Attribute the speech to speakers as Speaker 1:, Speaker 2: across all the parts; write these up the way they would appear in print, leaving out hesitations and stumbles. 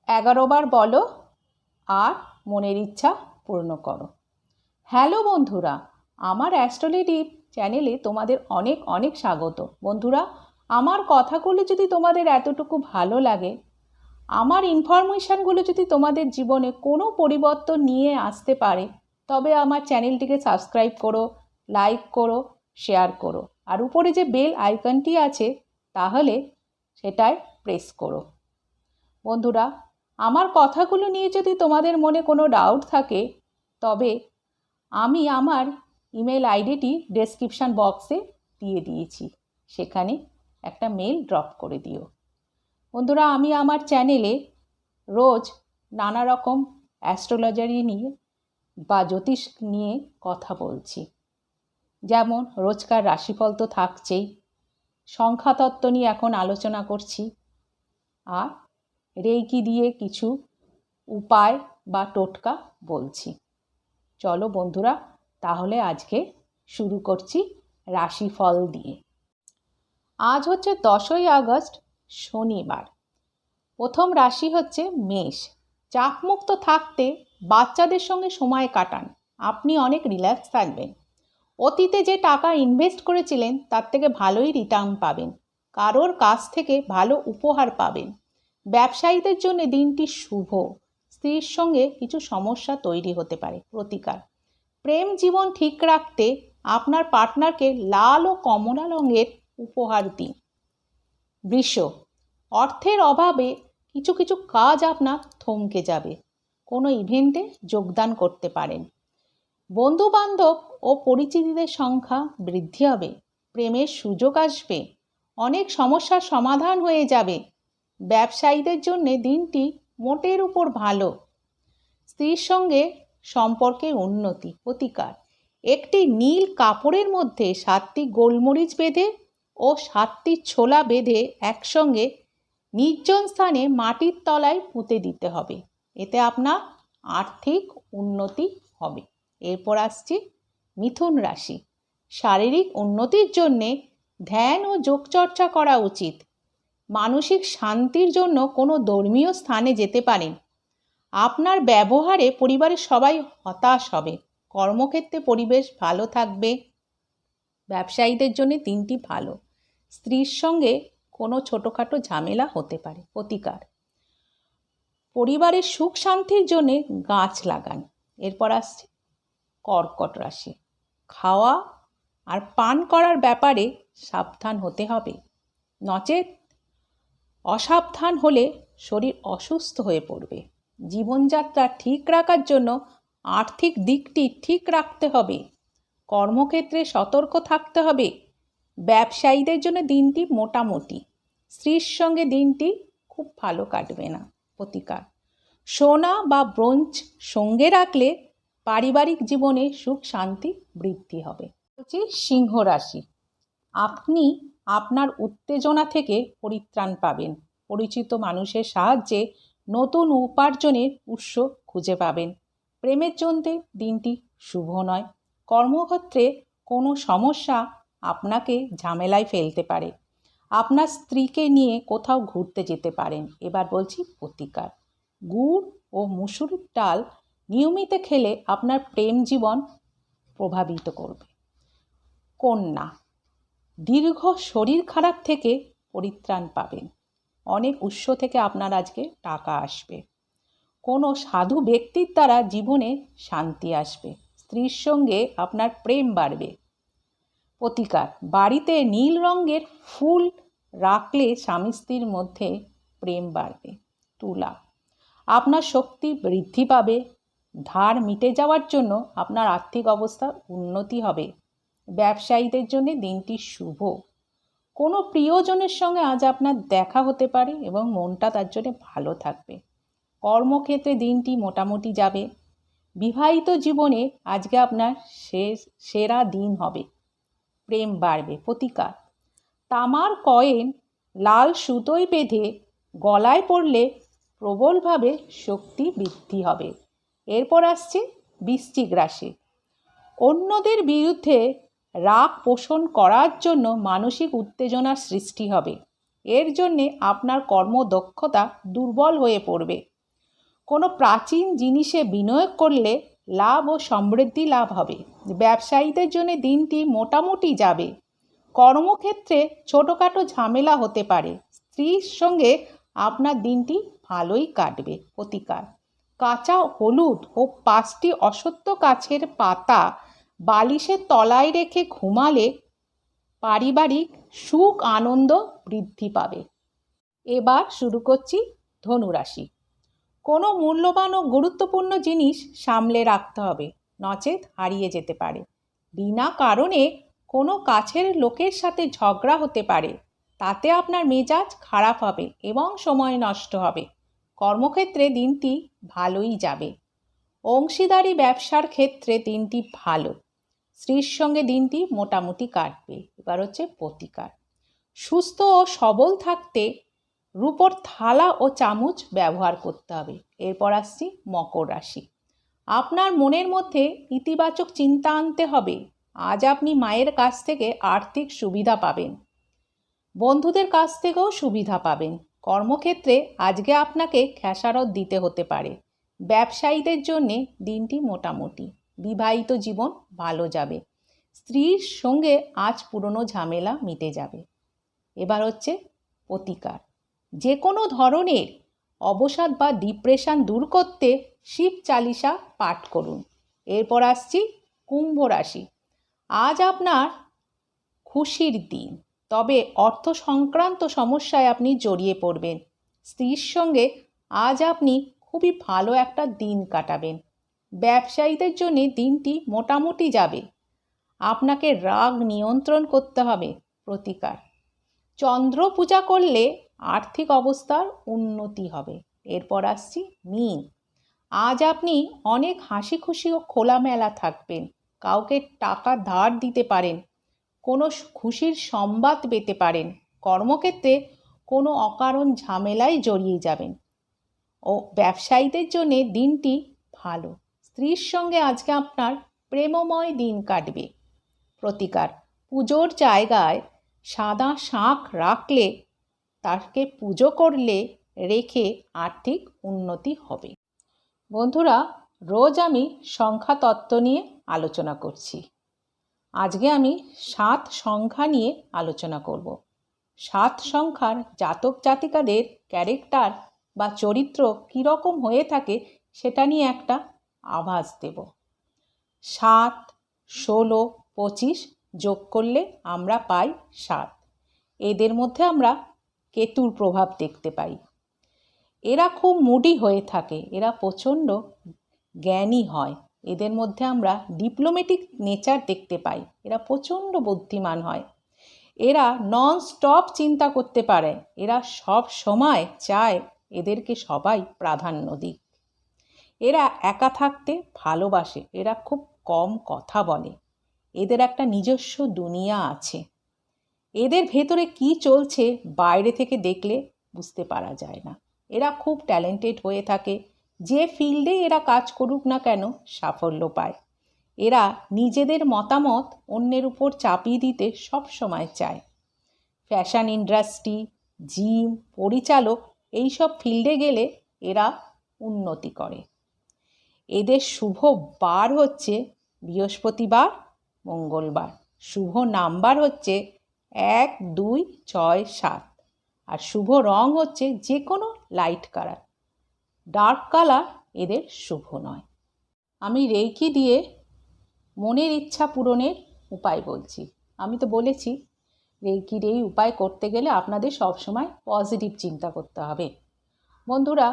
Speaker 1: 11 বার বলো আর মনের ইচ্ছা পূর্ণ করো। হ্যালো বন্ধুরা, আমার অ্যাস্ট্রোলেডি চ্যানেলে তোমাদের অনেক অনেক স্বাগত। বন্ধুরা, আমার কথাগুলো যদি তোমাদের এতটুকু ভালো লাগে, আমার ইনফরমেশানগুলো যদি তোমাদের জীবনে কোনো পরিবর্তন নিয়ে আসতে পারে, তবে আমার চ্যানেলটিকে সাবস্ক্রাইব করো, লাইক করো, শেয়ার করো, আর উপরে যে বেল আইকনটি আছে তাহলে সেটাই প্রেস করো। বন্ধুরা, আমার কথাগুলো নিয়ে যদি তোমাদের মনে কোনো ডাউট থাকে, তবে আমি আমার ইমেল আইডিটি ডেসক্রিপশান বক্সে দিয়ে দিয়েছি, সেখানে একটা মেল ড্রপ করে দিও। বন্ধুরা, আমি আমার চ্যানেলে রোজ নানা রকম অ্যাস্ট্রোলজারি নিয়ে বা জ্যোতিষ নিয়ে কথা বলছি। যেমন রোজকার রাশিফল তো থাকছেই, সংখ্যাতত্ত্ব নিয়ে এখন আলোচনা করছি, আর রেইকি দিয়ে কিছু উপায় বা টোটকা বলছি। চলো বন্ধুরা, তাহলে আজকে শুরু করছি রাশিফল দিয়ে। আজ হচ্ছে 10ই আগস্ট, শনিবার। প্রথম রাশি হচ্ছে মেষ। চাপমুক্ত থাকতে বাচ্চাদের সঙ্গে সময় কাটান, আপনি অনেক রিল্যাক্স থাকবেন। অতীতে যে টাকা ইনভেস্ট করেছিলেন তার থেকে ভালোই রিটার্ন পাবেন। কারোর কাছ থেকে ভালো উপহার পাবেন। ব্যবসায়ীদের জন্য দিনটি শুভ। স্ত্রীর সঙ্গে কিছু সমস্যা তৈরি হতে পারে। প্রতিকার: প্রেম জীবন ঠিক রাখতে আপনার পার্টনারকে লাল ও কমলা রঙের উপহার দিন। বৃষ, অর্থের অভাবে কিছু কিছু কাজ আপনার থমকে যাবে। কোনো ইভেন্টে যোগদান করতে পারেন। বন্ধুবান্ধব ও পরিচিতদের সংখ্যা বৃদ্ধি হবে। প্রেমের সুযোগ আসবে। অনেক সমস্যার সমাধান হয়ে যাবে। ব্যবসায়ীদের জন্য দিনটি মোটের উপর ভালো। স্ত্রীর সঙ্গে সম্পর্কে উন্নতি। প্রতিকার: একটি নীল কাপড়ের মধ্যে 7টি গোলমরিচ বেঁধে ও 7টি ছোলা বেঁধে একসঙ্গে নির্জন স্থানে মাটির তলায় পুঁতে দিতে হবে। এতে আপনার আর্থিক উন্নতি হবে। এরপর আসছি মিথুন রাশি। শারীরিক উন্নতির জন্যে ধ্যান ও যোগচর্চা করা উচিত। মানসিক শান্তির জন্য কোনো ধর্মীয় স্থানে যেতে পারেন। আপনার ব্যবহারে পরিবারের সবাই হতাশ হবে। কর্মক্ষেত্রে পরিবেশ ভালো থাকবে। ব্যবসায়ীদের জন্য দিনটি ভালো। স্ত্রীর সঙ্গে কোনো ছোটোখাটো ঝামেলা হতে পারে। প্রতিকার: পরিবারের সুখ শান্তির জন্যে গাছ লাগান। এরপর আসছে কর্কট রাশি। খাওয়া আর পান করার ব্যাপারে সাবধান হতে হবে, নচেত অসাবধান হলে শরীর অসুস্থ হয়ে পড়বে। জীবনযাত্রা ঠিক রাখার জন্য আর্থিক দিকটি ঠিক রাখতে হবে। কর্মক্ষেত্রে সতর্ক থাকতে হবে। ব্যবসায়ীদের জন্য দিনটি মোটামুটি। স্ত্রীর সঙ্গে দিনটি খুব ভালো কাটবে না। প্রতিকার: সোনা বা ব্রোঞ্জ সঙ্গে রাখলে পারিবারিক জীবনে সুখ শান্তি বৃদ্ধি হবে। বলছি সিংহ রাশি। আপনি আপনার উত্তেজনা থেকে পরিত্রাণ পাবেন। পরিচিত মানুষের সাহায্যে নতুন উপার্জনের উৎস খুঁজে পাবেন। প্রেমের জন্য দিনটি শুভ নয়। কর্মক্ষেত্রে কোনো সমস্যা আপনাকে ঝামেলায় ফেলতে পারে। আপনার স্ত্রীকে নিয়ে কোথাও ঘুরতে যেতে পারেন। এবার বলছি প্রতিকার: গুড় ও মুসুরির ডাল নিয়মিত খেলে আপনার প্রেম জীবন প্রভাবিত করবে। কন্যা, দীর্ঘ শরীর খারাপ থেকে পরিত্রাণ পাবেন। অনেক উৎস থেকে আপনার আজকে টাকা আসবে। কোনো সাধু ব্যক্তির দ্বারা জীবনে শান্তি আসবে। স্ত্রীর সঙ্গে আপনার প্রেম বাড়বে। প্রতিকার: বাড়িতে নীল রঙের ফুল রাখলে স্বামী স্ত্রীর মধ্যে প্রেম বাড়বে। তুলা, আপনার শক্তি বৃদ্ধি পাবে। ধার মিটে যাওয়ার জন্য আপনার আর্থিক অবস্থার উন্নতি হবে। ব্যবসায়ীদের জন্য দিনটি শুভ। কোনো প্রিয়জনের সঙ্গে আজ আপনার দেখা হতে পারে এবং মনটা তার জন্য ভালো থাকবে। কর্মক্ষেত্রে দিনটি মোটামুটি যাবে। বিবাহিত জীবনে আজকে আপনার সেরা দিন হবে। প্রেম বাড়বে। প্রতিকার: তামার কয়েন লাল সুতোয় বেঁধে গলায় পড়লে প্রবলভাবে শক্তি বৃদ্ধি হবে। এরপর আসছে বৃশ্চিক রাশি। অন্যদের বিরুদ্ধে রাগ পোষণ করার জন্য মানসিক উত্তেজনার সৃষ্টি হবে। এর জন্যে আপনার কর্মদক্ষতা দুর্বল হয়ে পড়বে। কোনো প্রাচীন জিনিসে বিনিয়োগ করলে লাভ ও সমৃদ্ধি লাভ হবে। ব্যবসায়ীদের জন্য দিনটি মোটামুটি যাবে। কর্মক্ষেত্রে ছোটোখাটো ঝামেলা হতে পারে। স্ত্রীর সঙ্গে আপনার দিনটি ভালোই কাটবে। প্রতিকার: কাঁচা হলুদ ও 5টি অশ্বত্থ গাছের পাতা বালিশের তলায় রেখে ঘুমালে পারিবারিক সুখ আনন্দ বৃদ্ধি পাবে। এবার শুরু করছি ধনুরাশি। কোনো মূল্যবান ও গুরুত্বপূর্ণ জিনিস সামলে রাখতে হবে, নচেত হারিয়ে যেতে পারে। বিনা কারণে কোনো কাছের লোকের সাথে ঝগড়া হতে পারে, তাতে আপনার মেজাজ খারাপ হবে এবং সময় নষ্ট হবে। কর্মক্ষেত্রে দিনটি ভালোই যাবে। অংশীদারি ব্যবসার ক্ষেত্রে দিনটি ভালো। স্ত্রীর সঙ্গে দিনটি মোটামুটি কাটবে। এবার হচ্ছে প্রতিকার: সুস্থ ও সবল থাকতে রূপোর থালা ও চামচ ব্যবহার করতে হবে। এরপর আসছি মকর রাশি। আপনার মনের মধ্যে ইতিবাচক চিন্তা আনতে হবে। আজ আপনি মায়ের কাছ থেকে আর্থিক সুবিধা পাবেন, বন্ধুদের কাছ থেকেও সুবিধা পাবেন। কর্মক্ষেত্রে আজকে আপনাকে খেসারত দিতে হতে পারে। ব্যবসায়ীদের জন্যে দিনটি মোটামুটি। বিবাহিত জীবন ভালো যাবে। স্ত্রীর সঙ্গে আজ পুরনো ঝামেলা মিটে যাবে। এবার হচ্ছে প্রতিকার: যে কোনো ধরনের অবসাদ বা ডিপ্রেশন দূর করতে শিব চালিসা পাঠ করুন। এরপর আসছি কুম্ভ রাশি। আজ আপনার খুশির দিন, তবে অর্থ সংক্রান্ত সমস্যায় আপনি জড়িয়ে পড়বেন। স্ত্রীর সঙ্গে আজ আপনি খুবই ভালো একটা দিন কাটাবেন। ব্যবসায়ীদের জন্য দিনটি মোটামুটি যাবে। আপনাকে রাগ নিয়ন্ত্রণ করতে হবে। প্রতিকার: চন্দ্র পূজা করলে আর্থিক অবস্থার উন্নতি হবে। এরপর আসছি মীন। আজ আপনি অনেক হাসি খুশি ও খোলামেলা থাকবেন। কাউকে টাকা ধার দিতে পারেন, কোনো খুশির সংবাদ পেতে পারেন। কর্মক্ষেত্রে কোনো অকারণ ঝামেলায় জড়িয়ে যাবেন। ও ব্যবসায়ীদের জন্য দিনটি ভালো। স্ত্রীর সঙ্গে আজকে আপনার প্রেমময় দিন কাটবে। প্রতিকার: পুজোর জায়গায় সাদা শাঁখ রাখলে, তাকে পুজো করলে রেখে আর্থিক উন্নতি হবে। বন্ধুরা, রোজ আমি সংখ্যা তত্ত্ব নিয়ে আলোচনা করছি। আজকে আমি 7 সংখ্যা নিয়ে আলোচনা করব। 7 সংখ্যার জাতক জাতিকাদের ক্যারেক্টার বা চরিত্র কীরকম হয়ে থাকে সেটা নিয়ে একটা আভাস দেব। 7, 16, 25 যোগ করলে আমরা পাই 7। এদের মধ্যে আমরা কেতুর প্রভাব দেখতে পাই। এরা খুব মুডি হয়ে থাকে, এরা প্রচণ্ড জ্ঞানী হয়। এদের মধ্যে আমরা ডিপ্লোম্যাটিক নেচার দেখতে পাই। এরা প্রচণ্ড বুদ্ধিমান হয়। এরা নন স্টপ চিন্তা করতে পারে। এরা সব সময় চায় এদেরকে সবাই প্রাধান্য দিক। এরা একা থাকতে ভালোবাসে। এরা খুব কম কথা বলে। এদের একটা নিজস্ব দুনিয়া আছে। এদের ভেতরে কি চলছে বাইরে থেকে দেখলে বুঝতে পারা যায় না। এরা খুব ট্যালেন্টেড হয়ে থাকে। যে ফিল্ডে এরা কাজ করুক না কেন সাফল্য পায়। এরা নিজেদের মতামত অন্যের উপর চাপিয়ে দিতে সব সময় চায়। ফ্যাশন ইন্ডাস্ট্রি, জিম, পরিচালক এইসব ফিল্ডে গেলে এরা উন্নতি করে। এদের শুভ বার হচ্ছে বৃহস্পতিবার, মঙ্গলবার। শুভ নাম্বার হচ্ছে 1, 2, 6, 7। আর শুভ রং হচ্ছে যে কোনো লাইট কালার। ডার্ক কালার এদের শুভ নয়। আমি রেইকি দিয়ে মনের ইচ্ছা পূরণের উপায় বলছি। আমি তো বলেছি রেইকির এই উপায় করতে গেলে আপনাদের সবসময় পজিটিভ চিন্তা করতে হবে। বন্ধুরা,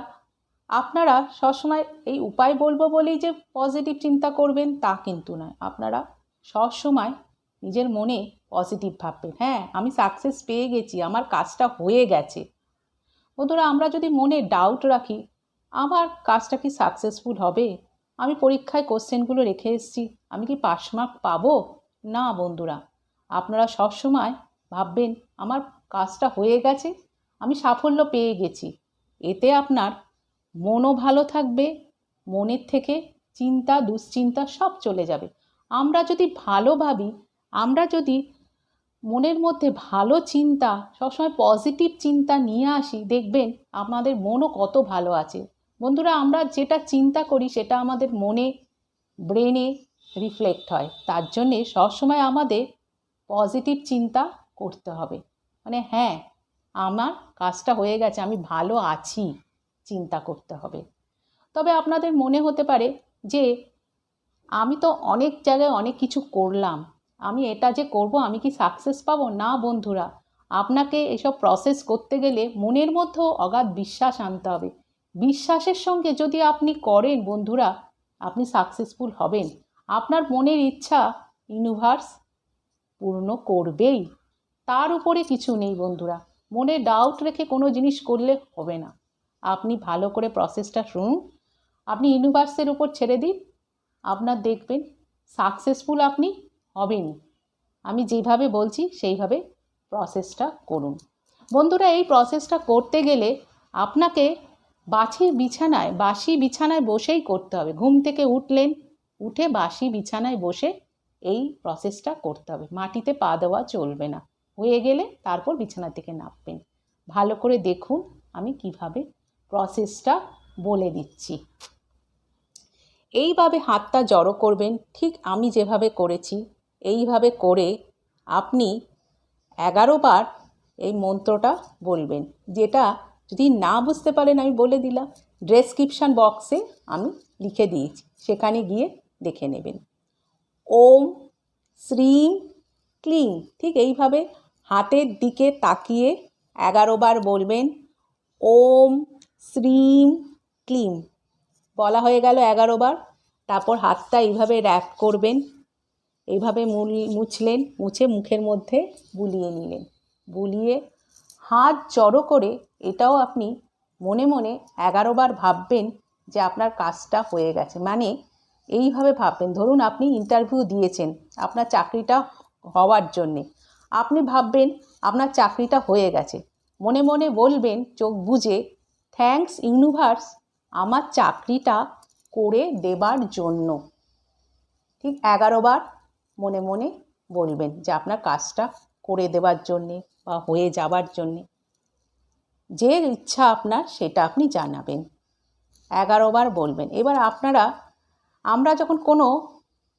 Speaker 1: আপনারা সবসময় এই উপায় বলবো বলেই যে পজিটিভ চিন্তা করবেন তা কিন্তু নয়। আপনারা সবসময় নিজের মনে পজিটিভ ভাববেন। হ্যাঁ, আমি সাকসেস পেয়ে গেছি, আমার কাজটা হয়ে গেছে। বন্ধুরা, আমরা যদি মনে ডাউট রাখি আমার কাজটা কি সাকসেসফুল হবে, আমি পরীক্ষায় কোশ্চেনগুলো রেখে এসেছি, আমি কি পাস মার্ক পাবো? না বন্ধুরা, আপনারা সবসময় ভাববেন আমার কাজটা হয়ে গেছে, আমি সাফল্য পেয়ে গেছি। এতে আপনার মনও ভালো থাকবে, মনের থেকে চিন্তা দুশ্চিন্তা সব চলে যাবে। আমরা যদি ভালো ভাবি, আমরা যদি মনের মধ্যে ভালো চিন্তা, সবসময় পজিটিভ চিন্তা নিয়ে আসি, দেখবেন আমাদের মনও কত ভালো আছে। বন্ধুরা, আমরা যেটা চিন্তা করি সেটা আমাদের মনে, ব্রেনে রিফ্লেক্ট হয়। তার জন্যে সবসময় আমাদের পজিটিভ চিন্তা করতে হবে। মানে হ্যাঁ, আমার কাজটা হয়ে গেছে, আমি ভালো আছি, চিন্তা করতে হবে। তবে আপনাদের মনে হতে পারে যে আমি তো অনেক জায়গায় অনেক কিছু করলাম, আমি এটা যে করব আমি কি সাকসেস পাবো? না বন্ধুরা, আপনাকে এসব প্রসেস করতে গেলে মনের মধ্যেও অগাধ বিশ্বাস আনতে হবে। বিশ্বাসের সঙ্গে যদি আপনি করেন বন্ধুরা, আপনি সাকসেসফুল হবেন। আপনার মনের ইচ্ছা ইউনিভার্স পূর্ণ করবেই, তার উপরে কিছু নেই বন্ধুরা। মনে ডাউট রেখে কোনো জিনিস করলে হবে না। আপনি ভালো করে প্রসেসটা শুনুন, আপনি ইউনিভার্সের উপর ছেড়ে দিন, আপনার দেখবেন সাকসেসফুল আপনি হবেনই। আমি যেভাবে বলছি সেইভাবে প্রসেসটা করুন বন্ধুরা। এই প্রসেসটা করতে গেলে আপনাকে বাসি বিছানায় বসেই করতে হবে। ঘুম থেকে উঠলেন, উঠে বাসি বিছানায় বসে এই প্রসেসটা করতে হবে। মাটিতে পা দেওয়া চলবে না। হয়ে গেলে তারপর বিছানা থেকে নামবেন। ভালো করে দেখুন আমি কিভাবে প্রসেসটা বলে দিচ্ছি। এইভাবে হাতটা জড়ো করবেন, ঠিক আমি যেভাবে করেছি এইভাবে করে আপনি 11 বার এই মন্ত্রটা বলবেন। যেটা যদি না বুঝতে পারেন আমি বলে দিলাম, ডেসক্রিপশান বক্সে আমি লিখে দিয়েছি, সেখানে গিয়ে দেখে নেবেন। ওম শ্রীং ক্লিং, ঠিক এইভাবে হাতের দিকে তাকিয়ে 11 বার বলবেন ওম শ্রীং ক্লিং। বলা হয়ে গেল 11 বার। তারপর হাতটা এইভাবে র্যাপ করবেন, এইভাবে মুছলেন, মুছে মুখের মধ্যে বুলিয়ে নিলেন। বুলিয়ে হাত জড়ো করে এটাও আপনি মনে মনে 11 বার ভাববেন যে আপনার কাজটা হয়ে গেছে। মানে এইভাবে ভাববেন, ধরুন আপনি ইন্টারভিউ দিয়েছেন আপনার চাকরিটা হওয়ার জন্যে, আপনি ভাববেন আপনার চাকরিটা হয়ে গেছে। মনে মনে বলবেন চোখ বুজে, থ্যাঙ্কস ইউনিভার্স আমার চাকরিটা করে দেবার জন্য। ঠিক 11 বার মনে মনে বলবেন যে আপনার কাজটা করে দেবার জন্যে বা হয়ে যাবার জন্যে। যে ইচ্ছা আপনার সেটা আপনি জানাবেন, 11 বার বলবেন। এবার আমরা যখন কোনো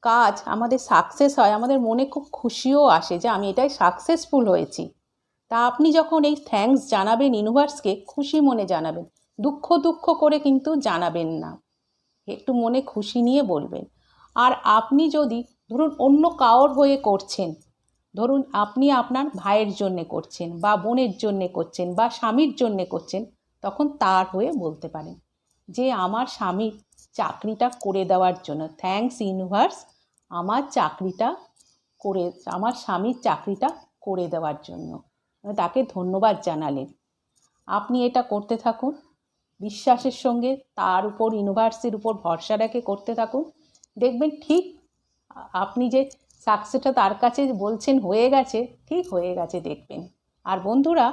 Speaker 1: কাজ আমাদের সাকসেস হয়, আমাদের মনে খুব খুশিও আসে যে আমি এটাই সাকসেসফুল হয়েছি। তা আপনি যখন এই থ্যাঙ্কস জানাবেন ইউনিভার্সকে, খুশি মনে জানাবেন, দুঃখ করে কিন্তু জানাবেন না, একটু মনে খুশি নিয়ে বলবেন। আর আপনি যদি ধরুন অন্য কারোর হয়ে করছেন, ধরুন আপনি আপনার ভাইয়ের জন্যে করছেন বা বোনের জন্যে করছেন বা স্বামীর জন্যে করছেন, তখন তার হয়ে বলতে পারেন যে আমার স্বামীর চাকরিটা করে দেওয়ার জন্য, থ্যাঙ্কস ইউনিভার্স আমার স্বামীর চাকরিটা করে দেওয়ার জন্য, তাকে ধন্যবাদ জানালেন। আপনি এটা করতে থাকুন বিশ্বাসের সঙ্গে, তার উপর ইউনিভার্সের উপর ভরসা রেখে করতে থাকুন। দেখবেন ঠিক আপনি যে সাকসেসটা তার কাছে বলছেন হয়ে গেছে, ঠিক হয়ে গেছে দেখবেন। আর বন্ধুরা,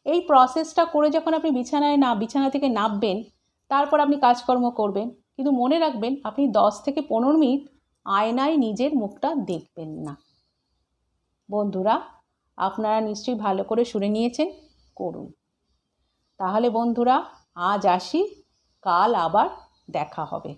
Speaker 1: এই প্রসেসটা করে যখন আপনি বিছানা থেকে নামবেন, তারপর আপনি কাজকর্ম করবেন, কিন্তু মনে রাখবেন আপনি 10 থেকে 15 মিনিট আয়নায় নিজের মুখটা দেখবেন না। বন্ধুরা, আপনারা নিশ্চয়ই ভালো করে শুনে নিয়েছেন, করুন। তাহলে বন্ধুরা আজ আসি, কাল আবার দেখা হবে।